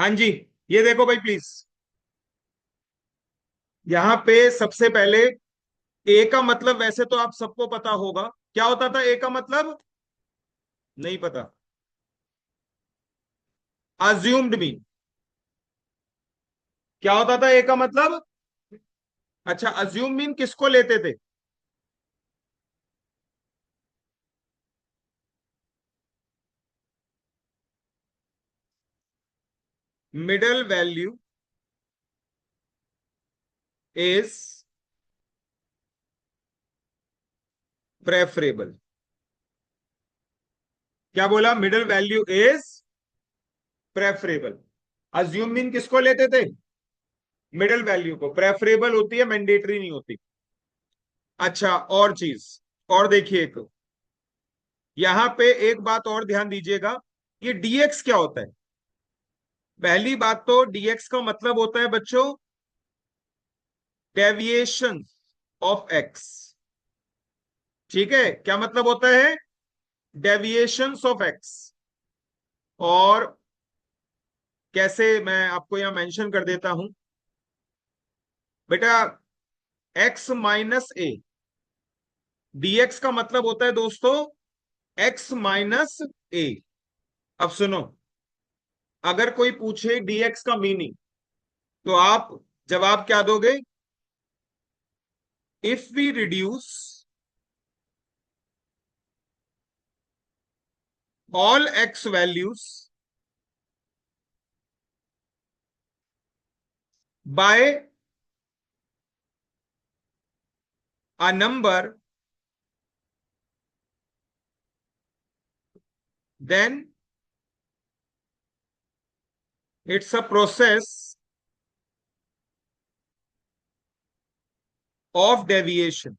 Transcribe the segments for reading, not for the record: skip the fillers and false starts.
हाँ जी। ये देखो भाई प्लीज, यहाँ पे सबसे पहले ए का मतलब वैसे तो आप सबको पता होगा। क्या होता था ए का मतलब? नहीं पता? Assumed mean. क्या होता था ए का मतलब? अच्छा, अज्यूम मीन किसको लेते थे? Middle value is preferable. क्या बोला? Middle value is preferable. Assume mean किसको लेते थे? मिडल वैल्यू को। प्रेफरेबल होती है, मैंडेटरी नहीं होती। अच्छा, और चीज और देखिए, एक यहां पे एक बात और ध्यान दीजिएगा। ये डीएक्स क्या होता है? पहली बात तो डीएक्स का मतलब होता है बच्चों डेविएशन ऑफ एक्स। ठीक है, क्या मतलब होता है? Deviations of x. और कैसे, मैं आपको यहां मेंशन कर देता हूं बेटा। एक्स माइनस ए, डीएक्स का मतलब होता है दोस्तों एक्स माइनस ए। अब सुनो, अगर कोई पूछे डीएक्स का मीनिंग, तो आप जवाब क्या दोगे? If we reduce all X values by a number, then it's a process of deviation.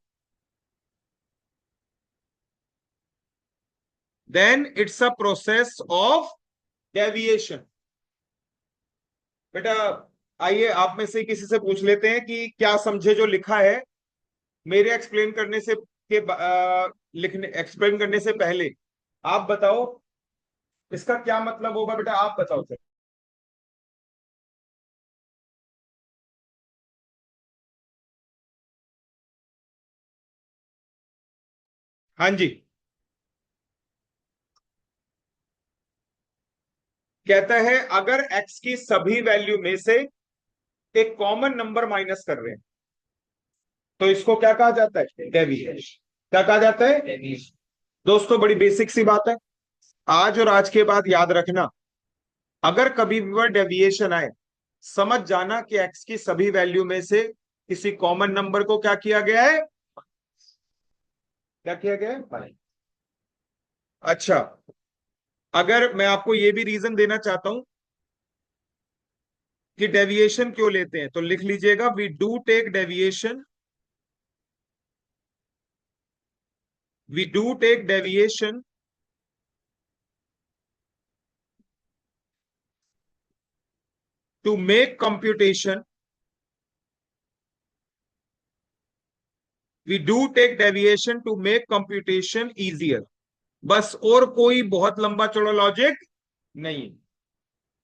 Then it's a process of deviation. बेटा, आइए आप में से किसी से पूछ लेते हैं कि क्या समझे जो लिखा है मेरे एक्सप्लेन करने से लिखने एक्सप्लेन करने से पहले। आप बताओ इसका क्या मतलब होगा बेटा, आप बताओ सर। हाँ जी। कहता है अगर एक्स की सभी वैल्यू में से एक कॉमन नंबर माइनस कर रहे हैं, तो इसको क्या कहा जाता है? डेविएशन। क्या कहा जाता है? डेविएशन। दोस्तों बड़ी बेसिक सी बात है, आज और आज के बाद याद रखना। अगर कभी भी वह डेविएशन आए, समझ जाना कि एक्स की सभी वैल्यू में से किसी कॉमन नंबर को क्या किया गया है? क्या किया गया है? अच्छा, अगर मैं आपको यह भी रीजन देना चाहता हूं कि डेविएशन क्यों लेते हैं, तो लिख लीजिएगा, we do take deviation, we do take deviation to make computation, we do take deviation to make computation easier. बस, और कोई बहुत लंबा चौड़ा लॉजिक नहीं।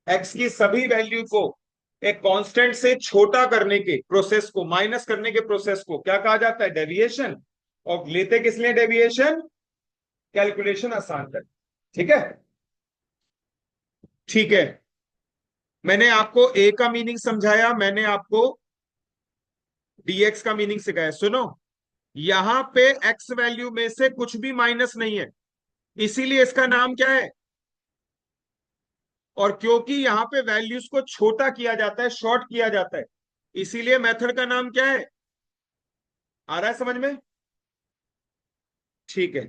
एक्स की सभी वैल्यू को एक कांस्टेंट से छोटा करने के प्रोसेस को, माइनस करने के प्रोसेस को क्या कहा जाता है? डेविएशन। और लेते किस लिए डेविएशन? कैलकुलेशन आसान कर। ठीक है? ठीक है, मैंने आपको ए का मीनिंग समझाया, मैंने आपको डीएक्स का मीनिंग सिखाया। सुनो, यहां पे एक्स वैल्यू में से कुछ भी माइनस नहीं है, इसीलिए इसका नाम क्या है? और क्योंकि यहां पे वैल्यूज को छोटा किया जाता है, शॉर्ट किया जाता है, इसीलिए मेथड का नाम क्या है? आ रहा है समझ में? ठीक है।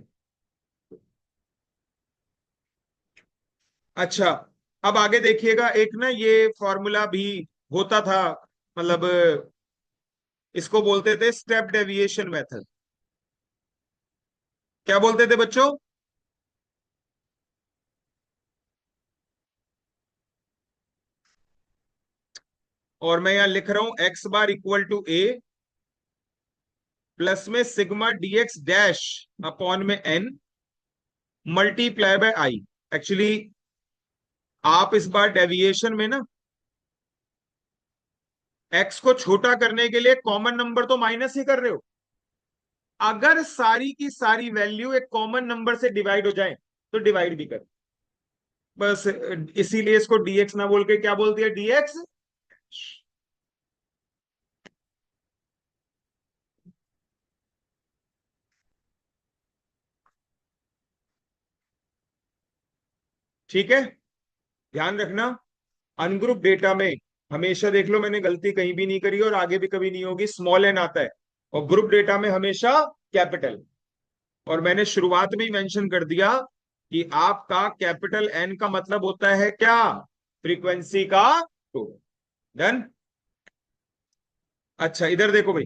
अच्छा, अब आगे देखिएगा, एक ना ये फॉर्मूला भी होता था, मतलब इसको बोलते थे स्टेप डेविएशन मेथड। क्या बोलते थे बच्चों? और मैं यहां लिख रहा हूं X bar equal to A plus में सिग्मा डीएक्स डैश अपॉन में N multiply by I. Actually आप इस बार डेविएशन में ना एक्स को छोटा करने के लिए कॉमन नंबर तो माइनस ही कर रहे हो। अगर सारी की सारी वैल्यू एक कॉमन नंबर से डिवाइड हो जाए तो डिवाइड भी कर, बस इसीलिए इसको डीएक्स ना बोल के क्या बोल दिया, डीएक्स। ठीक है, ध्यान रखना, अनग्रुप डेटा में हमेशा देख लो, मैंने गलती कहीं भी नहीं करी और आगे भी कभी नहीं होगी, स्मॉल एन आता है, और ग्रुप डेटा में हमेशा कैपिटल। और मैंने शुरुआत में ही मेंशन कर दिया कि आपका कैपिटल एन का मतलब होता है क्या, फ्रीक्वेंसी का टू। डन। अच्छा इधर देखो भाई,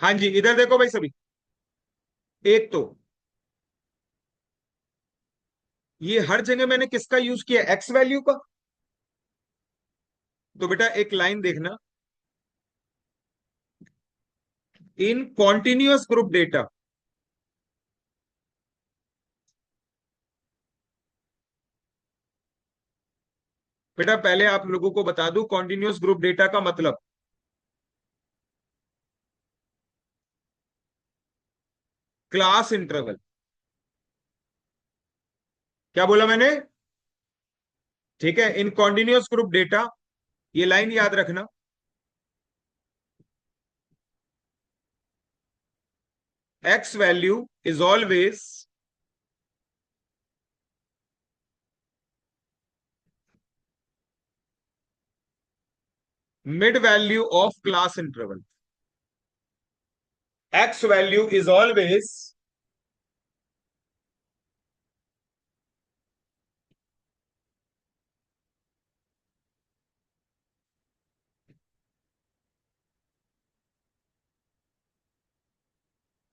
हाँ जी इधर देखो भाई सभी, एक तो ये हर जगह मैंने किसका यूज किया, एक्स वैल्यू का। तो बेटा एक लाइन देखना, इन कॉन्टिन्यूअस ग्रुप डेटा, बेटा पहले आप लोगों को बता दूं कॉन्टिन्यूअस ग्रुप डेटा का मतलब, क्लास इंटरवल। क्या बोला मैंने, ठीक है, इन कॉन्टिन्यूअस ग्रुप डेटा, ये लाइन याद रखना, x value is always mid value of class interval. X value is always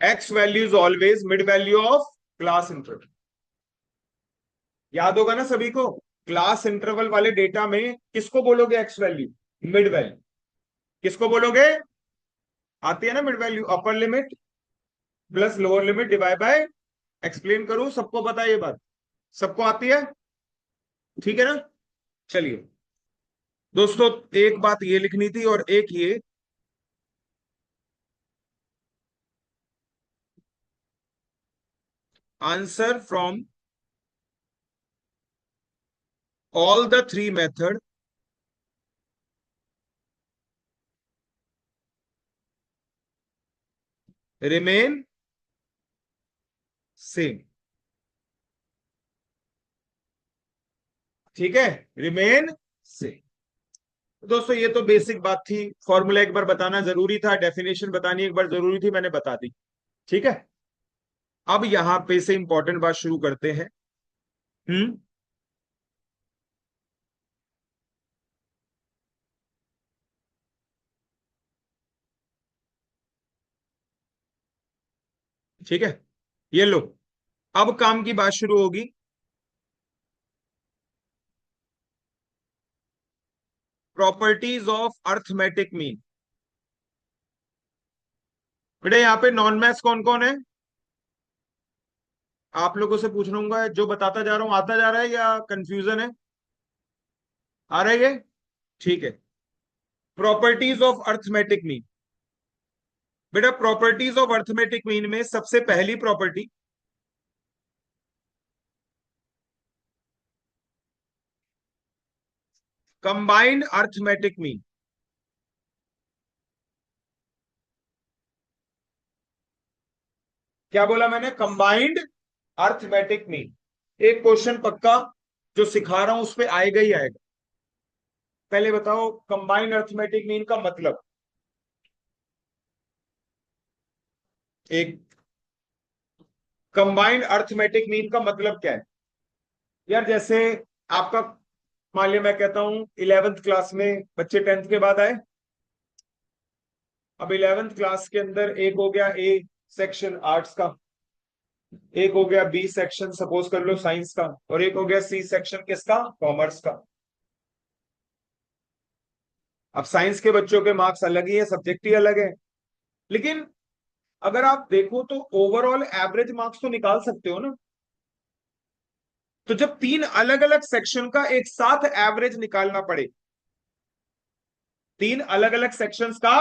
x value is always mid value of class interval. याद होगा ना सभी को, क्लास इंटरवल वाले डेटा में किसको बोलोगे एक्स वैल्यू, मिड वैल्यू। किसको बोलोगे, आती है ना mid value, upper limit plus lower limit divide by, explain करूं, सबको पता है ये बात, सबको आती है, ठीक है ना। चलिए दोस्तों, एक बात ये लिखनी थी और एक ये, answer from all the three method remain same. ठीक है, रिमेन सेम। दोस्तों ये तो बेसिक बात थी, फॉर्मूला एक बार बताना जरूरी था, डेफिनेशन बतानी एक बार जरूरी थी, मैंने बता दी। ठीक है, अब यहां पे से इंपॉर्टेंट बात शुरू करते हैं। हम्म। ठीक है, ये लो, अब काम की बात शुरू होगी। Properties of arithmetic mean. बेटा यहाँ पे नॉन मैथ्स कौन कौन है, आप लोगों से पूछ लूंगा, जो बताता जा रहा हूं आता जा रहा है या कंफ्यूजन है, आ रहा है ये, ठीक है। प्रॉपर्टीज ऑफ अर्थमेटिक मीन, बेटा प्रॉपर्टीज ऑफ अर्थमेटिक मीन में सबसे पहली प्रॉपर्टी, कंबाइंड अर्थमेटिक मीन। क्या बोला मैंने, कंबाइंड अर्थमेटिक मीन। एक क्वेश्चन पक्का जो सिखा रहा हूं उस पे आएगा ही आएगा। पहले बताओ कंबाइंड अर्थमेटिक मीन का मतलब, एक कंबाइंड अर्थमेटिक मीन का मतलब क्या है। यार जैसे आपका, मान लिया मैं कहता हूं 11th क्लास में बच्चे 10th के बाद आए, अब 11th क्लास के अंदर एक हो गया ए सेक्शन आर्ट्स का, एक हो गया बी सेक्शन सपोज कर लो साइंस का, और एक हो गया सी सेक्शन किसका, कॉमर्स का। अब साइंस के बच्चों के मार्क्स अलग ही है, सब्जेक्ट ही अलग है, लेकिन अगर आप देखो तो ओवरऑल एवरेज मार्क्स तो निकाल सकते हो ना। तो जब तीन अलग अलग सेक्शन का एक साथ एवरेज निकालना पड़े, तीन अलग अलग सेक्शंस का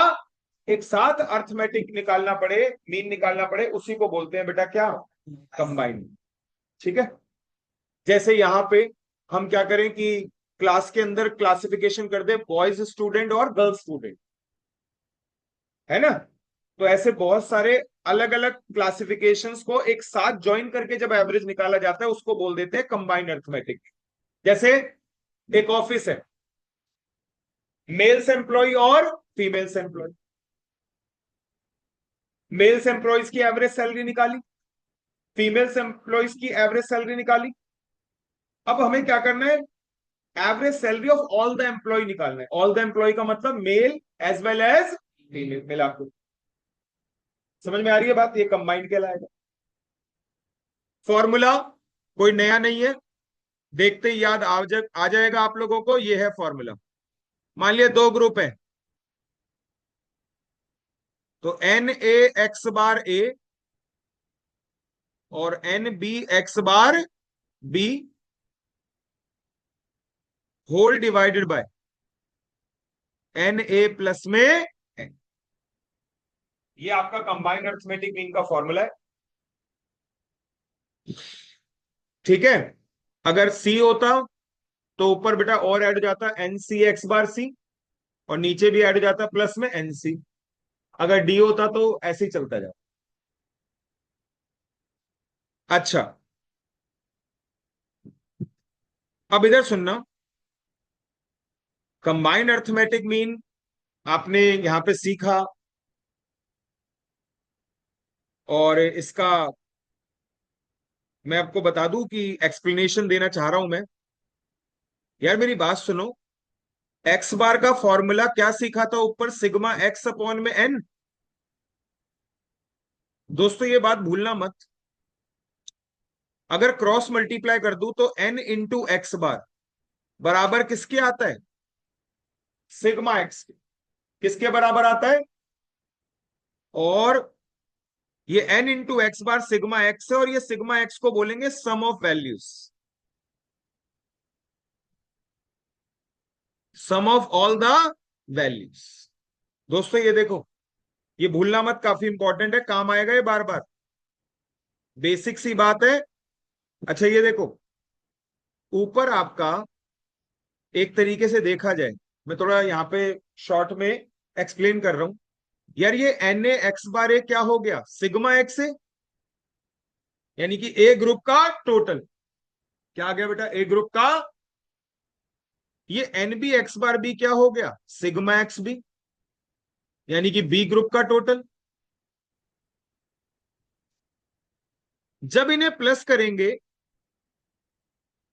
एक साथ अर्थमेटिक निकालना पड़े, मीन निकालना पड़े, उसी को बोलते हैं बेटा क्या, कंबाइंड। ठीक है। जैसे यहां पे हम क्या करें कि क्लास के अंदर क्लासिफिकेशन कर दे बॉयज स्टूडेंट और गर्ल्स स्टूडेंट, है ना। तो ऐसे बहुत सारे अलग अलग क्लासिफिकेशंस को एक साथ ज्वाइन करके जब एवरेज निकाला जाता है उसको बोल देते हैं कंबाइंड अर्थमेटिक। जैसे एक ऑफिस है, मेल्स एम्प्लॉय और फीमेल्स एम्प्लॉय, मेल्स एम्प्लॉयज की एवरेज सैलरी निकाली, फीमेल्स एम्प्लॉयज की एवरेज सैलरी निकाली। अब हमें क्या करना है, average salary of all the employ निकालना है। ऑल द एम्प्लॉय का मतलब male as well as female मिला के। समझ में आ रही है बात, ये कंबाइंड कहलाएगा। फॉर्मूला कोई नया नहीं है, देखते ही याद आ जाएगा आप लोगों को। ये है फॉर्मूला। मान लिया दो ग्रुप है, तो N a x bar A और N B X bar B whole divided by N A plus में n। ये आपका कंबाइंड अर्थमेटिक मीन का फॉर्मूला है। ठीक है। अगर सी होता तो ऊपर बेटा और ऐड हो जाता एन सी एक्स बार सी, और नीचे भी ऐड हो जाता प्लस में एन सी। अगर डी होता तो ऐसे ही चलता जाता। अच्छा, अब इधर सुनना। कंबाइंड अर्थमेटिक मीन आपने यहां पे सीखा, और इसका मैं आपको बता दूं कि एक्सप्लेनेशन देना चाह रहा हूं मैं। यार मेरी बात सुनो, एक्स बार का फॉर्मूला क्या सीखा था ऊपर, सिग्मा एक्स अपॉन में एन। दोस्तों ये बात भूलना मत। अगर क्रॉस मल्टीप्लाई कर दूं तो एन इंटू एक्स बार बराबर किसके आता है, सिग्मा एक्स के। किसके बराबर आता है, और ये n into x bar sigma x है, और ये सिग्मा एक्स को बोलेंगे sum of values, sum of all the values. दोस्तों ये देखो, ये भूलना मत, काफी इंपॉर्टेंट है, काम आएगा ये बार बार, बेसिक सी बात है। अच्छा ये देखो, ऊपर आपका एक तरीके से देखा जाए, मैं थोड़ा यहाँ पे शॉर्ट में एक्सप्लेन कर रहा हूं। यार ये एन ए एक्स बार ए क्या हो गया, सिग्मा एक्स है, यानी कि ए ग्रुप का टोटल। क्या आ गया बेटा, ए ग्रुप का। ये N B X bar B क्या हो गया, सिग्मा एक्स बी, यानी कि बी ग्रुप का टोटल। जब इन्हें प्लस करेंगे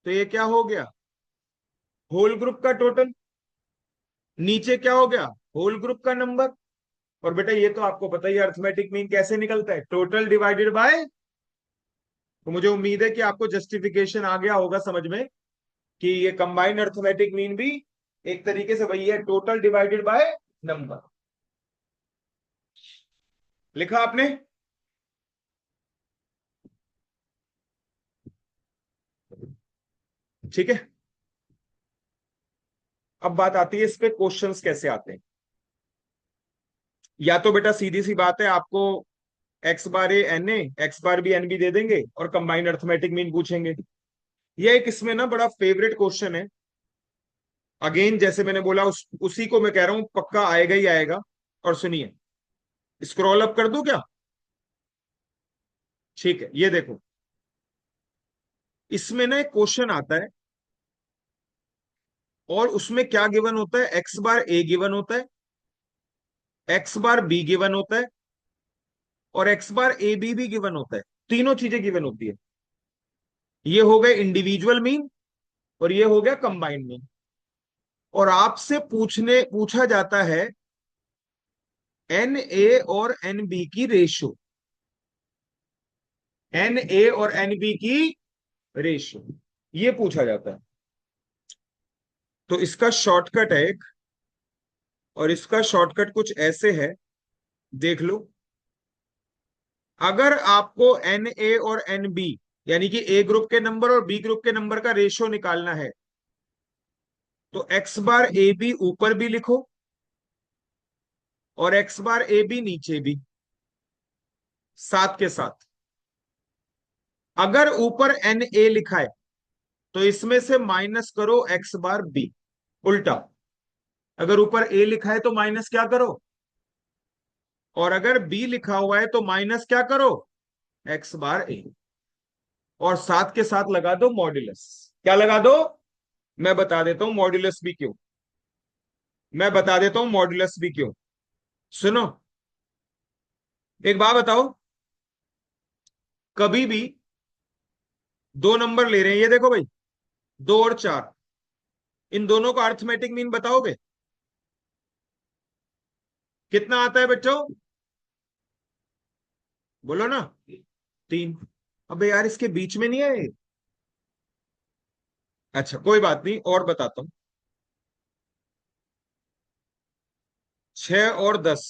तो ये क्या हो गया, होल ग्रुप का टोटल। नीचे क्या हो गया, होल ग्रुप का नंबर। और बेटा ये तो आपको पता ही, अर्थमेटिक मीन कैसे निकलता है, टोटल डिवाइडेड बाय। तो मुझे उम्मीद है कि आपको जस्टिफिकेशन आ गया होगा समझ में, कि ये कंबाइंड अर्थमेटिक मीन भी एक तरीके से वही है, टोटल डिवाइडेड बाय नंबर। लिखा आपने। ठीक है। अब बात आती है इस पे क्वेश्चंस कैसे आते हैं। या तो बेटा सीधी सी बात है, आपको x bar a n a x bar b n b दे देंगे और कंबाइंड अर्थमेटिक मीन पूछेंगे। ये एक इसमें ना बड़ा फेवरेट क्वेश्चन है। अगेन जैसे मैंने बोला, उसी को मैं कह रहा हूं, पक्का आएगा ही आएगा। और सुनिए, स्क्रॉल अप कर दूं क्या, ठीक है। ये देखो, इसमें ना एक क्वेश्चन आता है, और उसमें क्या गिवन होता है, एक्स बार ए गिवन होता है, एक्स बार बी गिवन होता है, और एक्स बार ए बी भी गिवन होता है। तीनों चीजें गिवन होती है। ये हो गए इंडिविजुअल मीन, और ये हो गया कंबाइंड मीन। और आपसे पूछा जाता है एन ए और एन बी की रेशो, एन ए और एन बी की रेशो, ये पूछा जाता है। तो इसका शॉर्टकट है एक, और इसका शॉर्टकट कुछ ऐसे है, देख लो। अगर आपको एन ए और एन बी यानी कि ए ग्रुप के नंबर और बी ग्रुप के नंबर का रेशियो निकालना है, तो एक्स बार ए बी ऊपर भी लिखो और एक्स बार ए बी नीचे भी, साथ के साथ। अगर ऊपर एन ए लिखा है तो इसमें से माइनस करो एक्स बार बी, उल्टा। अगर ऊपर ए लिखा है तो माइनस क्या करो, और अगर बी लिखा हुआ है तो माइनस क्या करो, एक्स बार ए। और साथ के साथ लगा दो मॉड्यूलस। क्या लगा दो, मैं बता देता हूं मॉड्यूलस भी क्यों, मैं बता देता हूं मॉड्यूलस भी क्यों। सुनो, एक बात बताओ, कभी भी दो नंबर ले रहे हैं, ये देखो भाई, 2 और 4, इन दोनों का अर्थमेटिक मीन बताओगे कितना आता है बच्चों, बोलो ना, 3। अबे यार इसके बीच में नहीं है ये। अच्छा कोई बात नहीं, और बताता हूं, 6 और 10।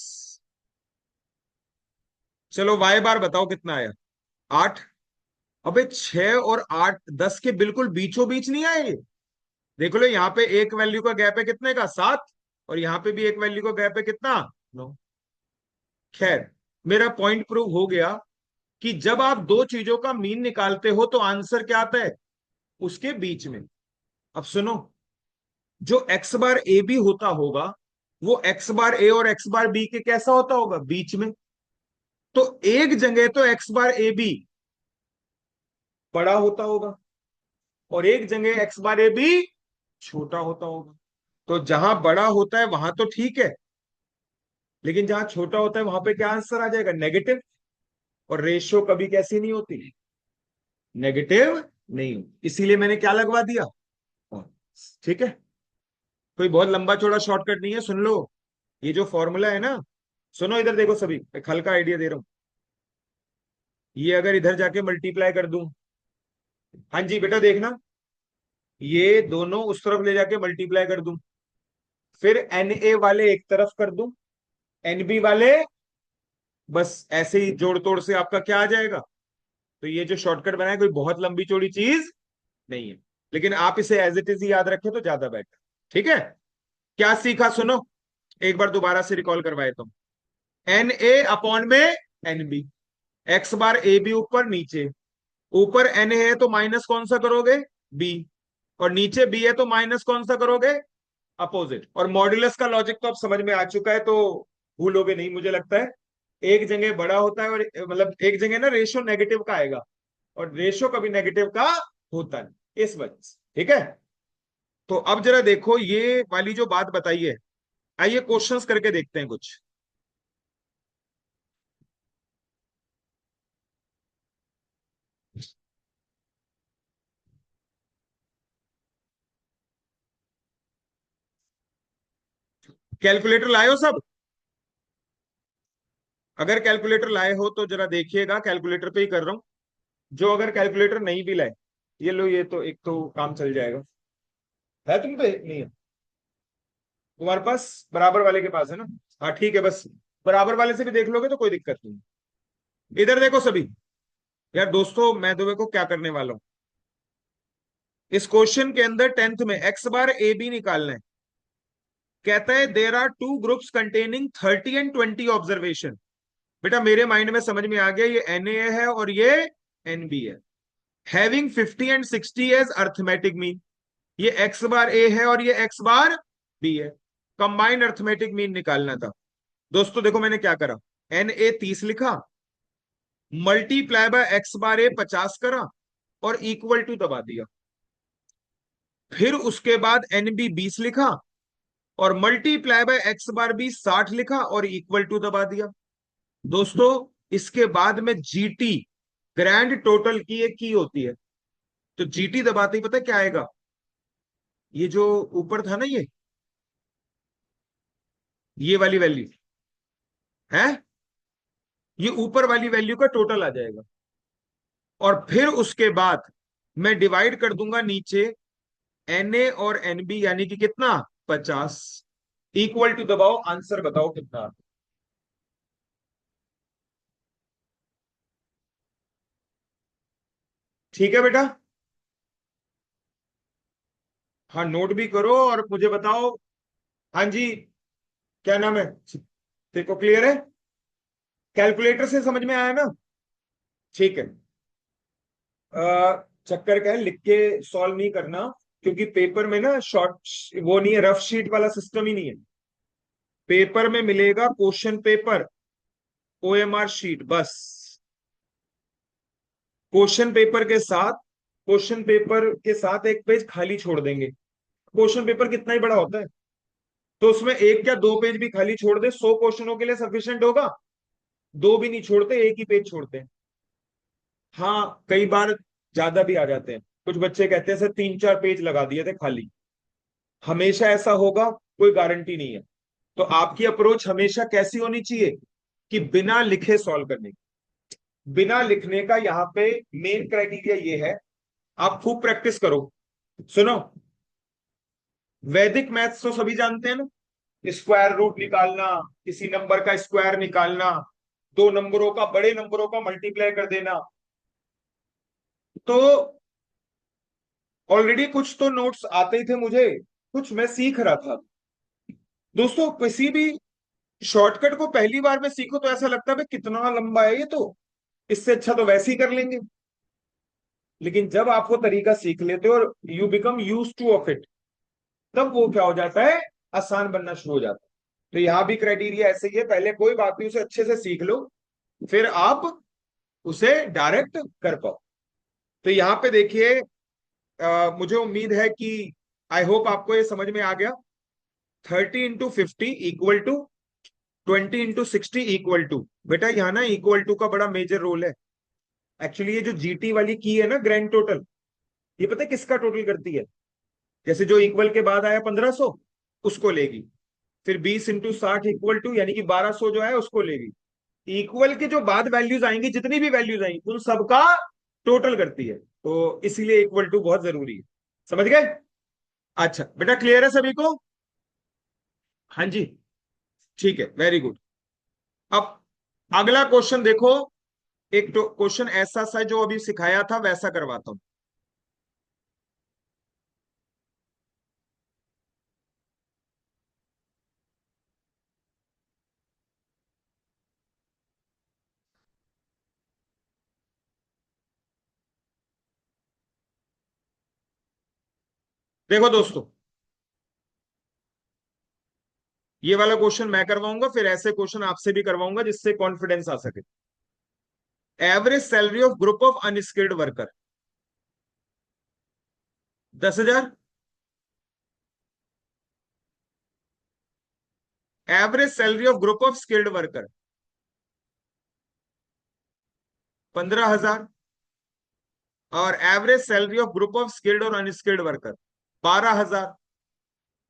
चलो वाई बार बताओ कितना आया, 8। अबे 6 और 8 10 के बिल्कुल बीचों बीच नहीं आए ये। देख लो यहाँ पे एक वैल्यू का गैप है कितने का, 7, और यहाँ पे भी एक वैल्यू का गैप है कितना, 9। खैर, मेरा पॉइंट प्रूव हो गया कि जब आप दो चीजों का मीन निकालते हो तो आंसर क्या आता है, उसके बीच में। अब सुनो, जो एक्स बार ए बी होता होगा वो एक्स बार ए और एक्स बार बी के कैसा होता होगा, बीच में। तो एक जगह तो एक्स बार ए बी बड़ा होता होगा और एक जगह एक्स बार ए बी छोटा होता होगा। तो जहां बड़ा होता है वहां तो ठीक है, लेकिन जहां छोटा होता है वहां पे क्या आंसर आ जाएगा, नेगेटिव। और रेशियो कभी कैसी नहीं होती, नेगेटिव नहीं होती, इसीलिए मैंने क्या लगवा दिया, और। ठीक है, कोई बहुत लंबा चौड़ा शॉर्टकट नहीं है, सुन लो। ये जो फॉर्मूला है ना, सुनो इधर देखो सभी, एक हल्का आइडिया दे रहा हूं। ये अगर इधर जाके मल्टीप्लाई कर दूं, हाँ जी बेटा देखना, ये दोनों उस तरफ ले जाके मल्टीप्लाई कर दूं, फिर एन ए वाले एक तरफ कर दूं, एन बी वाले, बस ऐसे ही जोड़ तोड़ से आपका क्या आ जाएगा। तो ये जो शॉर्टकट बनाया कोई बहुत लंबी चौड़ी चीज नहीं है, लेकिन आप इसे एज इट इज याद रखें तो ज्यादा बेटर। ठीक है, क्या सीखा सुनो, एक बार दोबारा से रिकॉल करवाए तुम। एन ए अपॉन में N B, X bar A B ऊपर नीचे, ऊपर एन ए है तो माइनस कौन सा करोगे, बी, और नीचे बी है तो माइनस कौन सा करोगे, अपोजिट। और मॉड्यूलस का लॉजिक तो अब समझ में आ चुका है, तो भूलोगे नहीं मुझे लगता है। एक जगह बड़ा होता है और मतलब एक जगह ना रेशियो नेगेटिव का आएगा, और रेशियो कभी नेगेटिव का होता नहीं, इस वजह से। ठीक है, तो अब जरा देखो ये वाली जो बात बताई है, आइए क्वेश्चंस करके देखते हैं कुछ। कैलकुलेटर लाए हो सब, अगर कैलकुलेटर लाए हो तो जरा देखिएगा, कैलकुलेटर पे ही कर रहा हूं। जो अगर कैलकुलेटर नहीं भी लाए, ये लो, ये तो एक तो काम चल जाएगा। है तुम पे नहीं है, तुम्हारे पास बराबर वाले के पास है ना, हाँ ठीक है, बस बराबर वाले से भी देख लोगे तो कोई दिक्कत नहीं। इधर देखो सभी, यार दोस्तों मैं तुम्हें को क्या करने वाला हूं, इस क्वेश्चन के अंदर 10th में एक्स बार ए बी निकालना है। कहता है there are two groups containing 30 and 20 observation. बेटा मेरे माइंड में समझ में आ गया, ये एन ए है और ये एन बी है, having 50 and 60 as arithmetic mean. ये एक्स बार ए है और ये एक्स बार बी है, कंबाइंड अर्थमेटिक मीन निकालना था। दोस्तों देखो मैंने क्या करा, एन ए 30 लिखा, मल्टीप्लाई बाय एक्स बार ए 50 करा, और इक्वल टू दबा दिया। फिर उसके बाद एन बी 20 लिखा, और multiply by X bar B 60 लिखा, और इक्वल टू दबा दिया। दोस्तों इसके बाद में जीटी, ग्रैंड टोटल की एक की होती है, तो जीटी दबाते ही पता है क्या आएगा, ये जो ऊपर था ना, ये वाली वैल्यू है, ये ऊपर वाली वैल्यू का टोटल आ जाएगा। और फिर उसके बाद मैं डिवाइड कर दूंगा नीचे, एन ए और एन बी यानी कि कितना, 50, इक्वल टू दबाओ, आंसर बताओ कितना। ठीक है बेटा। हाँ नोट भी करो और मुझे बताओ। हाँ जी, क्या नाम है? तेरे को क्लियर है? कैलकुलेटर से समझ में आया ना? ठीक है। चक्कर क्या है, लिख के सॉल्व नहीं करना, क्योंकि पेपर में ना शॉर्ट वो नहीं है, रफ शीट वाला सिस्टम ही नहीं है। पेपर में मिलेगा क्वेश्चन पेपर, ओएमआर शीट बस। क्वेश्चन पेपर के साथ एक पेज खाली छोड़ देंगे। क्वेश्चन पेपर कितना ही बड़ा होता है, तो उसमें एक या दो पेज भी खाली छोड़ दे, 100 क्वेश्चनों के लिए सफिशिएंट होगा। दो भी नहीं छोड़ते, एक ही पेज छोड़ते हैं। हाँ कई बार ज्यादा भी आ जाते हैं। कुछ बच्चे कहते हैं सर 3-4 पेज लगा दिए थे खाली। हमेशा ऐसा होगा? कोई गारंटी नहीं है। तो आपकी अप्रोच हमेशा कैसी होनी चाहिए कि बिना लिखे सॉल्व करने की। बिना लिखने का यहाँ पे मेन क्राइटेरिया ये है। आप खूब प्रैक्टिस करो। सुनो, वैदिक मैथ्स तो सभी जानते हैं ना? स्क्वायर रूट निकालना, किसी नंबर का स्क्वायर निकालना, दो नंबरों का, बड़े नंबरों का मल्टीप्लाई कर देना। तो ऑलरेडी कुछ तो नोट्स आते ही थे मुझे, कुछ मैं सीख रहा था। दोस्तों किसी भी शॉर्टकट को पहली बार में सीखो तो ऐसा लगता है भाई कितना लंबा है ये, तो इससे अच्छा तो वैसे ही कर लेंगे। लेकिन जब आप वो तरीका सीख लेते हो और you become use two of it, तब वो क्या हो जाता है, आसान बनना शुरू हो जाता है। तो यहाँ भी क्राइटेरिया ऐसे ही है, पहले कोई बात नहीं, उसे अच्छे से सीख लो, फिर आप उसे डायरेक्ट कर पाओ। तो यहाँ पे देखिए, मुझे उम्मीद है कि आई होप आपको ये समझ में आ गया। 30 × 50 इक्वल टू 20 × 60 इक्वल टू, बेटा यहाँ ना इक्वल टू का बड़ा मेजर रोल है। एक्चुअली ये जो जीटी वाली की है ना, ग्रैंड टोटल, ये पता है किसका टोटल करती है? जैसे जो इक्वल के बाद आया 1500, उसको लेगी। फिर 20 × 60 इक्वल टू, यानी कि 1200 जो है उसको लेगी। इक्वल के जो बाद वैल्यूज आएंगी, जितनी भी वैल्यूज आएंगी, उन सबका टोटल करती है। तो इसीलिए इक्वल टू बहुत जरूरी है। समझ गए? अच्छा बेटा, क्लियर है सभी को? हाँ जी, ठीक है, वेरी गुड। अब अगला क्वेश्चन देखो। एक तो क्वेश्चन ऐसा सा जो अभी सिखाया था वैसा करवाता हूं। देखो दोस्तों, ये वाला क्वेश्चन मैं करवाऊंगा, फिर ऐसे क्वेश्चन आपसे भी करवाऊंगा जिससे कॉन्फिडेंस आ सके। Average salary of group of unskilled worker 10,000। Average salary of group of skilled worker 15,000। और average salary of group of skilled और अनस्किल्ड वर्कर 12,000।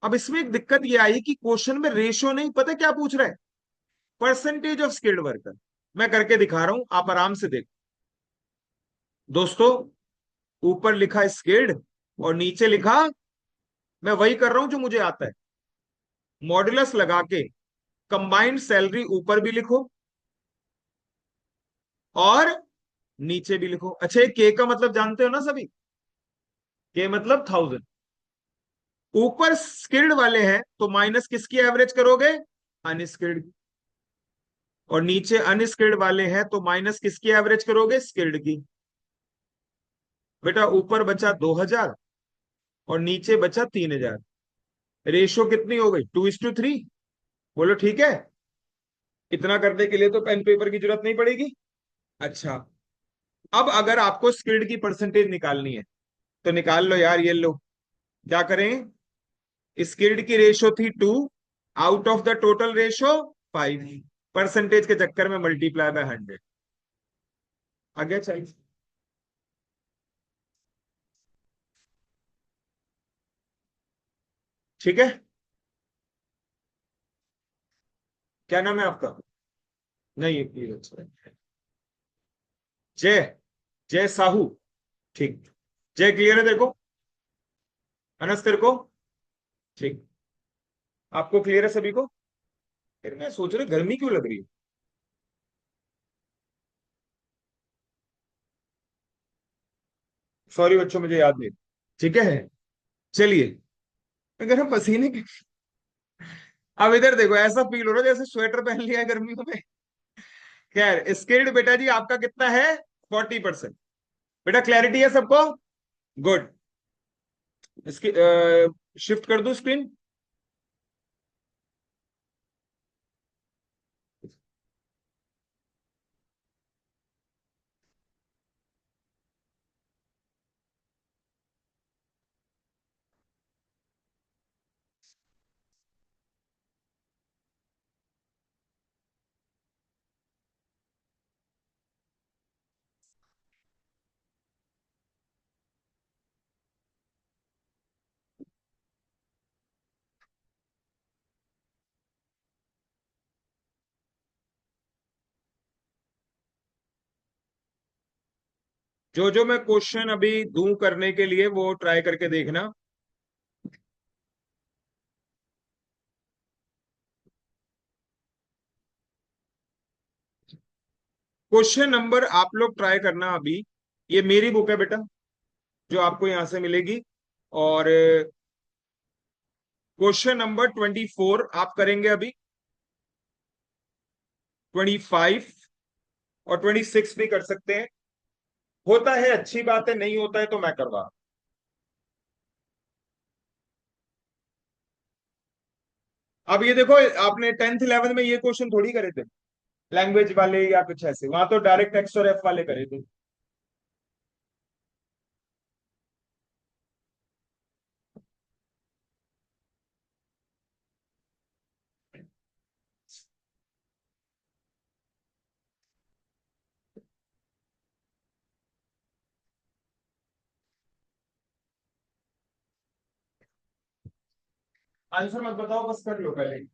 अब इसमें एक दिक्कत ये आई कि क्वेश्चन में रेशियो नहीं, पता क्या पूछ रहा है? Percentage of skilled worker. मैं करके दिखा रहा हूं, आप आराम से देखो। दोस्तों, ऊपर लिखा स्किल्ड और नीचे लिखा, मैं वही कर रहा हूं जो मुझे आता है, मॉड्यूलस लगा के कंबाइंड सैलरी ऊपर भी लिखो और नीचे भी लिखो। अच्छा, ये के का मतलब जानते हो ना सभी? के मतलब 1000। ऊपर स्किल्ड वाले हैं तो माइनस किसकी एवरेज करोगे? अनस्किल्ड। और नीचे अनस्किल्ड वाले हैं तो माइनस किसकी एवरेज करोगे? स्किल्ड की। बेटा ऊपर बचा 2,000 और नीचे बचा 3,000। रेशो कितनी हो गई? 2:3। बोलो ठीक है? इतना करने के लिए तो पेन पेपर की जरूरत नहीं पड़ेगी। अच्छा, अब अगर आपको स्किल्ड की परसेंटेज निकालनी है तो निकाल लो यार, ये लो। क्या करें? स्किल्ड की रेशो थी 2, out of the total ratio 5, percentage के चक्कर में मल्टीप्लाई बाय 100। आगे चाहिए? ठीक है। क्या नाम है आपका? नहीं, ये क्लियर, अच्छा। जय, जय साहू। ठीक। जय क्लियर है तेरे को? अनस तेरे को? ठीक। आपको क्लियर है सभी को? फिर मैं सोच रहा गर्मी क्यों लग रही है। सॉरी बच्चों, मुझे याद नहीं। ठीक है, चलिए। अगर हम पसीने के, अब इधर देखो, ऐसा फील हो रहा है जैसे स्वेटर पहन लिया है गर्मियों में। खैर, स्किल्ड बेटा जी आपका कितना है? 40%। बेटा क्लैरिटी है सबको? गुड। इसकी शिफ्ट कर दूं स्क्रीन? जो जो मैं क्वेश्चन अभी दूं करने के लिए, वो ट्राई करके देखना। क्वेश्चन नंबर आप लोग ट्राई करना अभी। ये मेरी बुक है बेटा, जो आपको यहां से मिलेगी। और क्वेश्चन नंबर 24 आप करेंगे अभी। 25 और 26 भी कर सकते हैं। होता है अच्छी बात है, नहीं होता है तो मैं करवा। अब ये देखो, आपने 10th 11th में ये क्वेश्चन थोड़ी करे थे, लैंग्वेज वाले या कुछ ऐसे। वहां तो डायरेक्ट एक्स और एफ वाले करे थे। आंसर मत बताओ, बस कर लो पहले।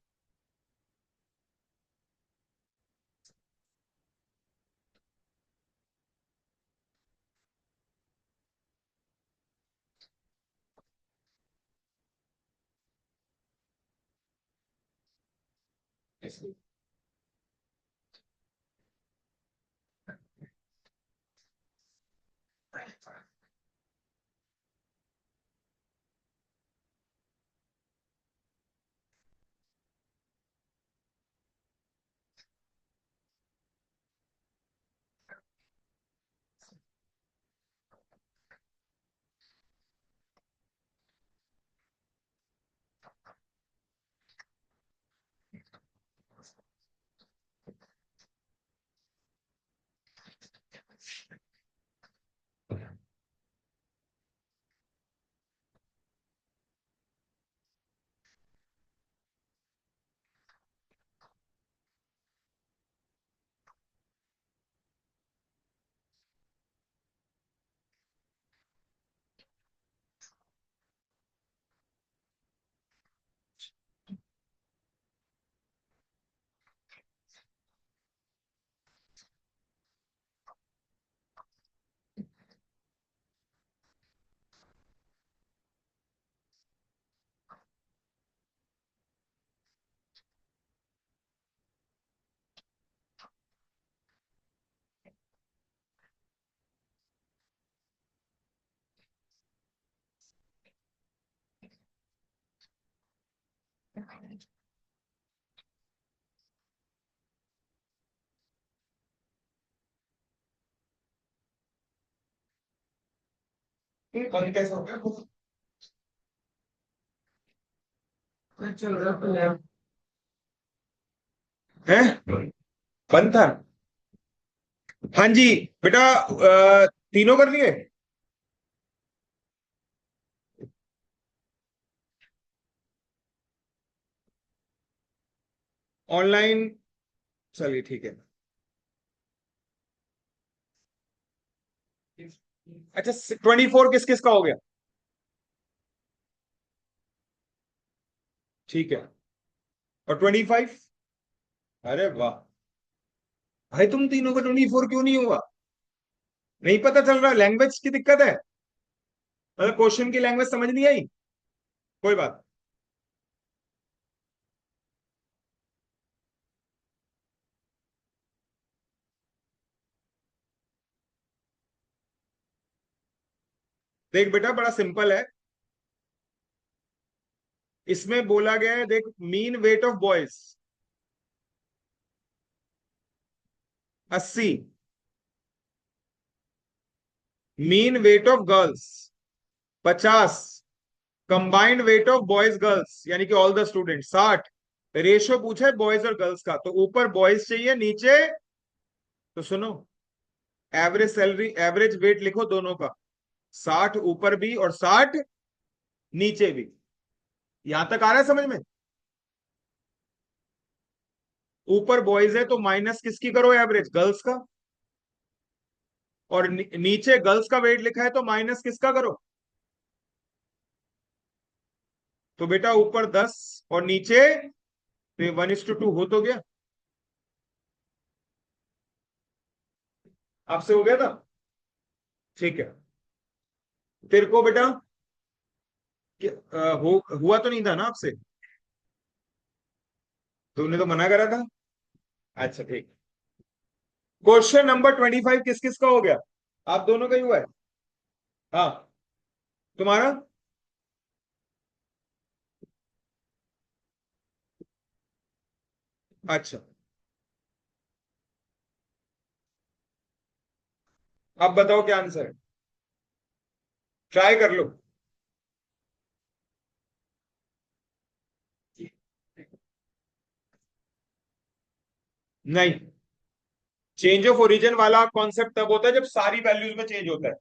बंद कैसे हो गया? चल रहा है। बंद था। हाँ जी बेटा, तीनों कर लिए। ऑनलाइन। चलिए ठीक है। अच्छा, 24 किस किस का हो गया? ठीक है। और 25? अरे वाह। भाई तुम तीनों का 24 क्यों नहीं हुआ? नहीं पता चल रहा, लैंग्वेज की दिक्कत है? मतलब क्वेश्चन की लैंग्वेज समझ नहीं आई? कोई बात। देख बेटा बड़ा सिंपल है। इसमें बोला गया है, देख, mean weight of boys 80, mean weight of girls 50, combined weight of boys girls यानी कि ऑल द स्टूडेंट 60। रेशियो पूछा है बॉयज और गर्ल्स का, तो ऊपर बॉयज चाहिए, नीचे, तो सुनो, एवरेज सैलरी एवरेज वेट लिखो दोनों का, 60 ऊपर भी और 60 नीचे भी। यहां तक आ रहा है समझ में? ऊपर बॉयज है तो माइनस किसकी करो, एवरेज गर्ल्स का, और नीचे गर्ल्स का वेट लिखा है तो माइनस किसका करो। तो बेटा ऊपर 10 और नीचे, तो 1:2 हो तो गया, आपसे हो गया था। ठीक है, तेरे को बेटा हुआ तो नहीं था ना आपसे? तुमने तो मना करा था। अच्छा ठीक। क्वेश्चन नंबर 25 किस किस का हो गया? आप दोनों का ही हुआ है। हाँ, तुम्हारा? अच्छा, अब बताओ क्या आंसर है, ट्राई कर लो। नहीं, चेंज ऑफ ओरिजिन वाला कॉन्सेप्ट तब होता है जब सारी वैल्यूज में चेंज होता है।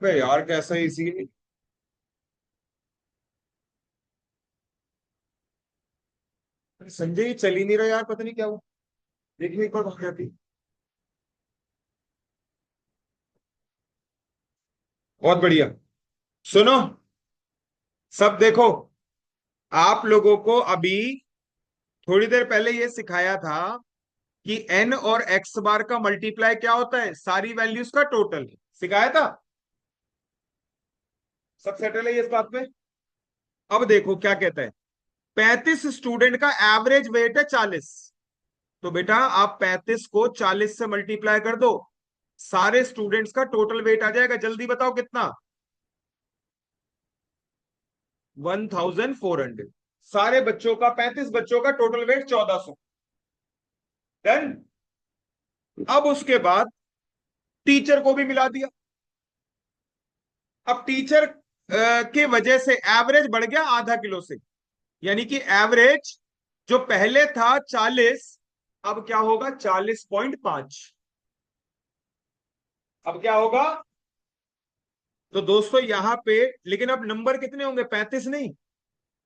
अरे यार कैसा इजी है। संजय ये चल ही नहीं रहा यार, पता नहीं क्या हुआ। देखिए एक बार भाग जाती। बहुत बढ़िया। सुनो, सब देखो, आप लोगों को अभी थोड़ी देर पहले ये सिखाया था कि एन और एक्स बार का मल्टीप्लाई क्या होता है, सारी वैल्यूज का टोटल। सिखाया था, सब सेटल है ये इस बात पे। अब देखो क्या कहता है, 35 स्टूडेंट का एवरेज वेट है 40। तो बेटा आप 35 को 40 से मल्टीप्लाई कर दो, सारे स्टूडेंट्स का टोटल वेट आ जाएगा। जल्दी बताओ कितना? 1400। सारे बच्चों का, 35 बच्चों का टोटल वेट 1400। डन। अब उसके बाद टीचर को भी मिला दिया। अब टीचर के वजह से एवरेज बढ़ गया आधा किलो से, यानी कि एवरेज जो पहले था 40, अब क्या होगा 40.5। अब क्या होगा? तो दोस्तों यहां पे, लेकिन अब नंबर कितने होंगे, 35 नहीं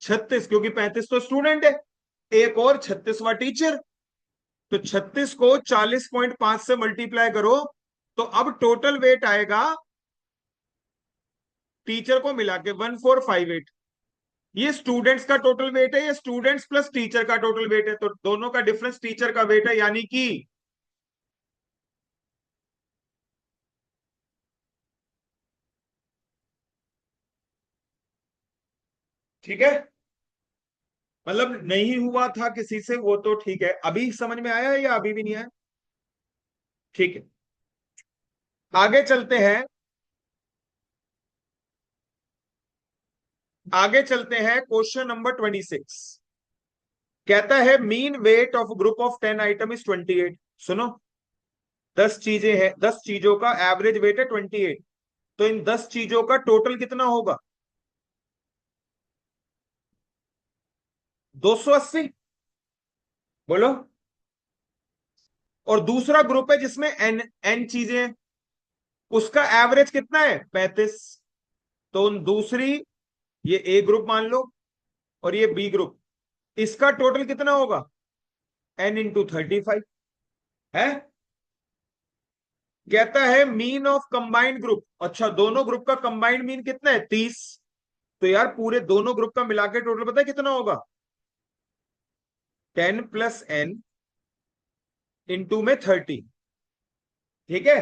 36, क्योंकि 35 तो स्टूडेंट है, एक और 36वां टीचर। तो 36 को 40.5 से मल्टीप्लाई करो, तो अब टोटल वेट आएगा टीचर को मिला के 1458। ये स्टूडेंट्स का टोटल वेट है, ये स्टूडेंट्स प्लस टीचर का टोटल वेट है, तो दोनों का डिफरेंस टीचर का वेट है, यानी कि, ठीक है, मतलब नहीं हुआ था किसी से वो तो ठीक है। अभी समझ में आया है या अभी भी नहीं आया? ठीक है, आगे चलते हैं। आगे चलते हैं, क्वेश्चन नंबर 26 कहता है mean weight of group of 10 item is 28। सुनो, 10 चीजें हैं, 10 चीजों का एवरेज वेट है 28, तो इन 10 चीजों का टोटल कितना होगा? 280। बोलो। और दूसरा ग्रुप है जिसमें एन एन चीजें हैं, उसका एवरेज कितना है 35। तो उन दूसरी, ये ए ग्रुप मान लो और ये बी ग्रुप, इसका टोटल कितना होगा? n×35 है। कहता है मीन ऑफ कंबाइंड ग्रुप, अच्छा दोनों ग्रुप का कंबाइंड मीन कितना है 30। तो यार पूरे दोनों ग्रुप का मिला के टोटल पता है कितना होगा? 10 + n इंटू में 30। ठीक है,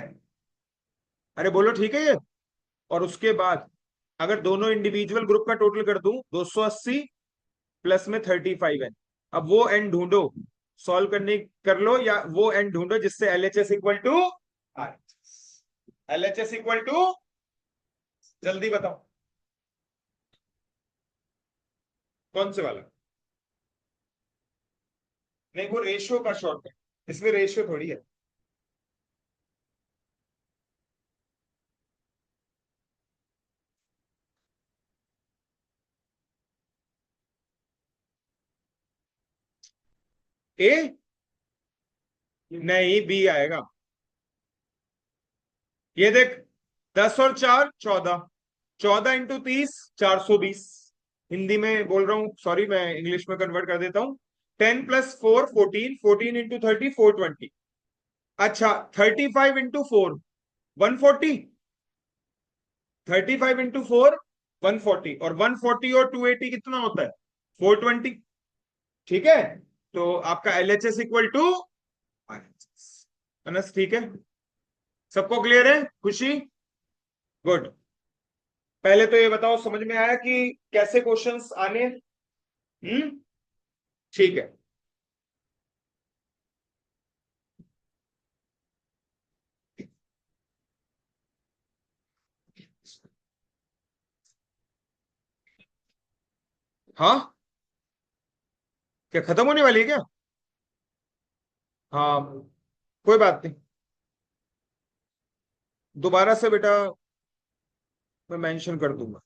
अरे बोलो ठीक है ये। और उसके बाद अगर दोनों इंडिविजुअल ग्रुप का टोटल कर दूं, 280 प्लस में 35n। अब वो n ढूंढो सॉल्व करने कर लो, या वो एंड ढूंढो जिससे LHS equal to LHS equal to, जल्दी बताओ कौन से वाला। नहीं, वो रेशियो का शॉर्टकट, इसमें रेशियो थोड़ी है। ए, नहीं बी आएगा। ये देख, 10 और 4 14, 14 × 30 420। हिंदी में बोल रहा हूँ, सॉरी, मैं इंग्लिश में कन्वर्ट कर देता हूँ। 10 + 4 14, 14 × 30 420। अच्छा, 35 × 4 140, 35 × 4 140, और 140 और 280 कितना होता है, 420। ठीक है, तो आपका LHS इक्वल टू अनस। ठीक है, सबको क्लियर है, खुशी, गुड। पहले तो ये बताओ समझ में आया कि कैसे क्वेश्चंस आने। ठीक है। हाँ, क्या खत्म होने वाली है क्या? हाँ, कोई बात नहीं, दोबारा से बेटा मैं मेंशन कर दूंगा।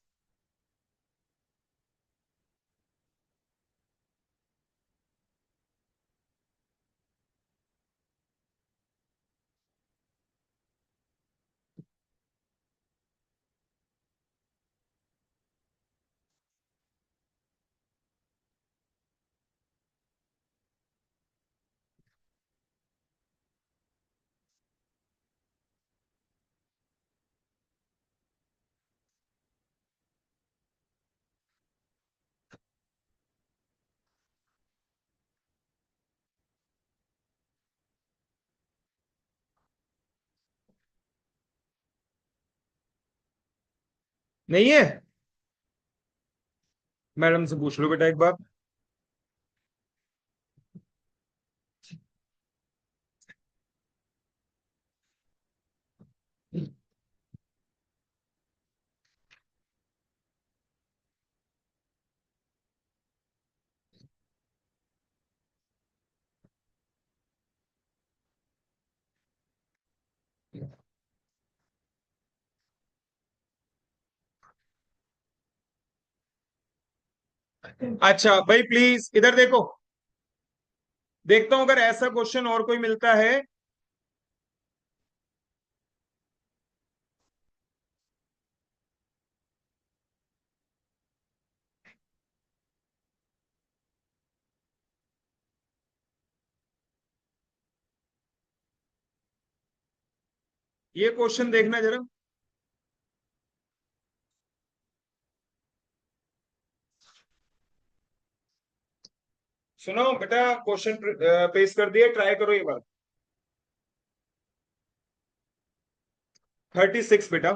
नहीं है, मैडम से पूछ लो बेटा एक बार। अच्छा भाई, प्लीज इधर देखो, देखता हूं अगर ऐसा क्वेश्चन और कोई मिलता है। ये क्वेश्चन देखना जरा, सुनो बेटा, क्वेश्चन पेश कर दिया, ट्राई करो ये बात। 36 बेटा।